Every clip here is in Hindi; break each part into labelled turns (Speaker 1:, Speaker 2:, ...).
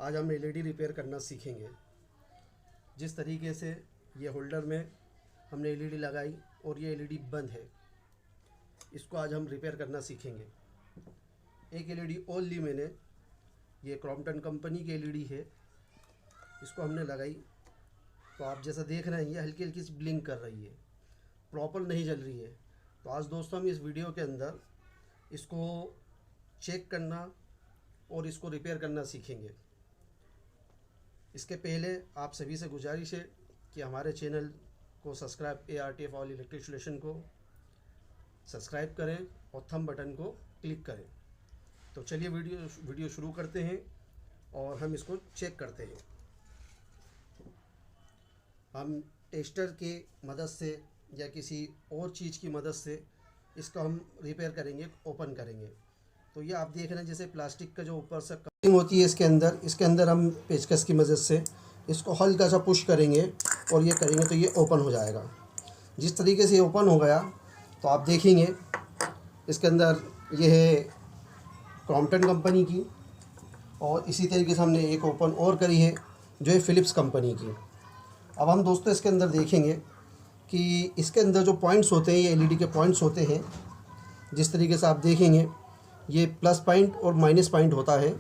Speaker 1: आज हम एलईडी रिपेयर करना सीखेंगे। जिस तरीके से ये होल्डर में हमने एलईडी लगाई और ये एलईडी बंद है, इसको आज हम रिपेयर करना सीखेंगे। एक एलईडी और ली मैंने, ये क्रॉम्पटन कंपनी की एलईडी है। इसको हमने लगाई तो आप जैसा देख रहे हैं ये हल्की हल्की सी ब्लिंक कर रही है, प्रॉपर नहीं जल रही है। तो आज दोस्तों हम इस वीडियो के अंदर इसको चेक करना और इसको रिपेयर करना सीखेंगे। इसके पहले आप सभी से गुजारिश है कि हमारे चैनल को subscribe ARTF all electric solution को सब्सक्राइब करें और थंब बटन को क्लिक करें। तो चलिए वीडियो शुरू करते हैं और हम इसको चेक करते हैं। हम टेस्टर की मदद से या किसी और चीज़ की मदद से इसका हम रिपेयर करेंगे, ओपन करेंगे। तो ये आप देख रहे हैं जैसे प्लास्टिक का जो ऊपर से कटिंग होती है इसके अंदर हम पेचकस की मदद से इसको हल्का सा पुश करेंगे और ये करेंगे तो ये ओपन हो जाएगा। जिस तरीके से ये ओपन हो गया तो आप देखेंगे इसके अंदर ये है क्रॉम्पटन कंपनी की, और इसी तरीके से हमने एक ओपन और करी है जो है फिलिप्स कंपनी की। अब हम दोस्तों इसके अंदर देखेंगे कि इसके अंदर जो पॉइंट्स होते हैं, ये एलईडी के पॉइंट्स होते हैं। जिस तरीके से आप देखेंगे ये प्लस पॉइंट और माइनस पॉइंट होता है।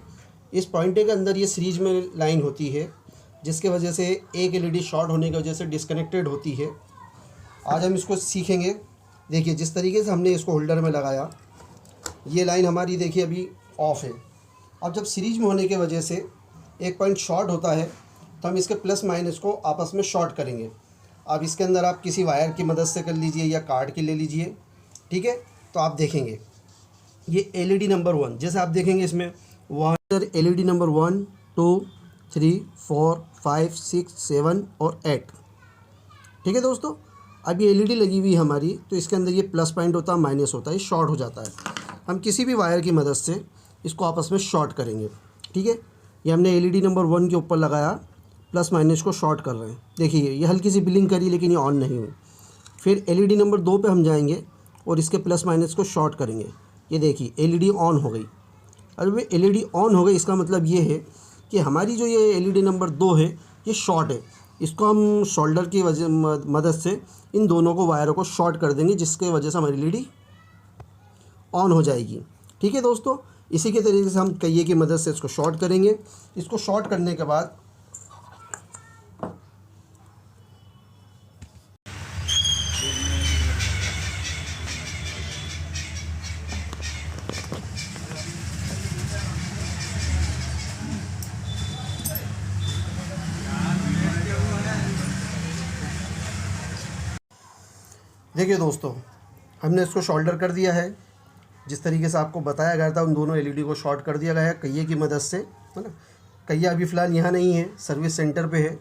Speaker 1: इस पॉइंट के अंदर ये सीरीज में लाइन होती है, जिसके वजह से एक एलईडी शॉर्ट होने की वजह से डिस्कनेक्टेड होती है। आज हम इसको सीखेंगे। देखिए जिस तरीके से हमने इसको होल्डर में लगाया, ये लाइन हमारी देखिए अभी ऑफ है। अब जब सीरीज में होने की वजह से एक पॉइंट शॉर्ट होता है तो हम इसके प्लस माइनस को आपस में शॉर्ट करेंगे। अब इसके अंदर आप किसी वायर की मदद से कर लीजिए या कार्ड की ले लीजिए, ठीक है। तो आप देखेंगे ये एलईडी नंबर 1, जैसे आप देखेंगे इसमें एलईडी नंबर 1, 2, 3, 4, 5, 6, 7 और 8, ठीक है दोस्तों। अब ये एलईडी लगी हुई हमारी, तो इसके अंदर ये प्लस पॉइंट होता है, माइनस होता है, शॉर्ट हो जाता है। हम किसी भी वायर की मदद से इसको आपस में शॉर्ट करेंगे, ठीक है। ये हमने एलईडी नंबर 1 के ऊपर लगाया, प्लस माइनस को शॉर्ट कर रहे हैं। देखिए ये हल्की सी ब्लिंक करी लेकिन ये ऑन नहीं हुई। फिर एलईडी नंबर 2 पे हम जाएंगे और इसके प्लस माइनस को शॉर्ट करेंगे। ये देखिए एलईडी ऑन हो गई। अब ये एलईडी ऑन हो गई, इसका मतलब ये है कि हमारी जो ये एलईडी नंबर 2 है ये शॉर्ट है। इसको हम शोल्डर की मदद से इन दोनों को वायरों को शॉर्ट कर देंगे, जिसके वजह से हमारी एलईडी ऑन हो जाएगी, ठीक है दोस्तों। इसी के तरीके से हम कहिए की मदद से इसको शॉर्ट करेंगे। इसको शॉर्ट करने के बाद देखिए दोस्तों, हमने इसको शोल्डर कर दिया है। जिस तरीके से आपको बताया गया था उन दोनों एलईडी को शॉर्ट कर दिया गया है कहिए की मदद से, है ना। कहिया अभी फ़िलहाल यहाँ नहीं है, सर्विस सेंटर पे है।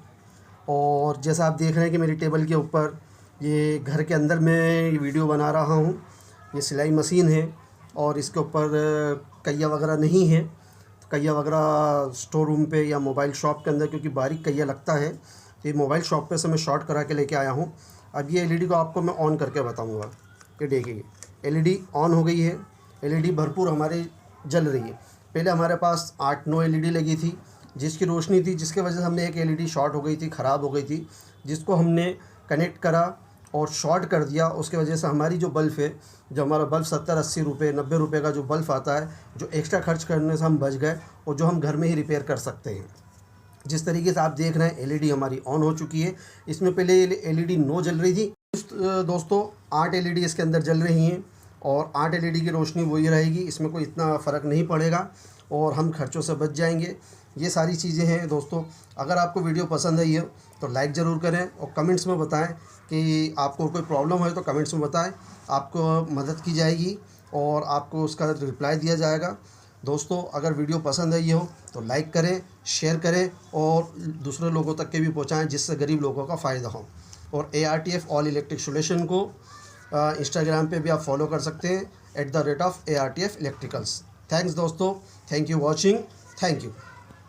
Speaker 1: और जैसा आप देख रहे हैं कि मेरी टेबल के ऊपर ये घर के अंदर मैं वीडियो बना रहा हूँ। ये सिलाई मशीन है और इसके ऊपर कहिया वगैरह नहीं है। तो कहिया वगैरह स्टोर रूम पे या मोबाइल शॉप के अंदर, क्योंकि बारीक कहिया लगता है, तो ये मोबाइल शॉप पे से मैं शॉर्ट करा के लेके आया हूँ। अब ये एलईडी को आपको मैं ऑन करके बताऊंगा। ये देखिए एलईडी ऑन हो गई है, एलईडी भरपूर हमारी जल रही है। पहले हमारे पास 8-9 एलईडी लगी थी जिसकी रोशनी थी, जिसके वजह से हमने एक एलईडी शॉर्ट हो गई थी, ख़राब हो गई थी, जिसको हमने कनेक्ट करा और शॉर्ट कर दिया। उसके वजह से हमारी जो बल्ब है, जो हमारा बल्ब 70-80 रुपये 90 रुपये का जो बल्ब आता है, जो एक्स्ट्रा खर्च करने से हम बच गए और जो हम घर में ही रिपेयर कर सकते हैं। जिस तरीके से आप देख रहे हैं एलईडी हमारी ऑन हो चुकी है। इसमें पहले एलईडी 9 जल रही थी दोस्तों, 8 एलईडी इसके अंदर जल रही हैं और 8 एलईडी की रोशनी वही रहेगी। इसमें कोई इतना फ़र्क नहीं पड़ेगा और हम खर्चों से बच जाएंगे। ये सारी चीज़ें हैं दोस्तों। अगर आपको वीडियो पसंद आई हो तो लाइक ज़रूर करें और कमेंट्स में बताएं कि आपको कोई प्रॉब्लम है तो कमेंट्स में बताएं, आपको मदद की जाएगी और आपको उसका रिप्लाई दिया जाएगा। दोस्तों अगर वीडियो पसंद आई हो तो लाइक करें, शेयर करें और दूसरे लोगों तक के भी पहुंचाएं, जिससे गरीब लोगों का फ़ायदा हो। और ARTF ऑल इलेक्ट्रिक सोल्यूशन को इंस्टाग्राम पे भी आप फॉलो कर सकते हैं @ARTF इलेक्ट्रिकल्स। थैंक्स दोस्तों, thank you watching, thank you.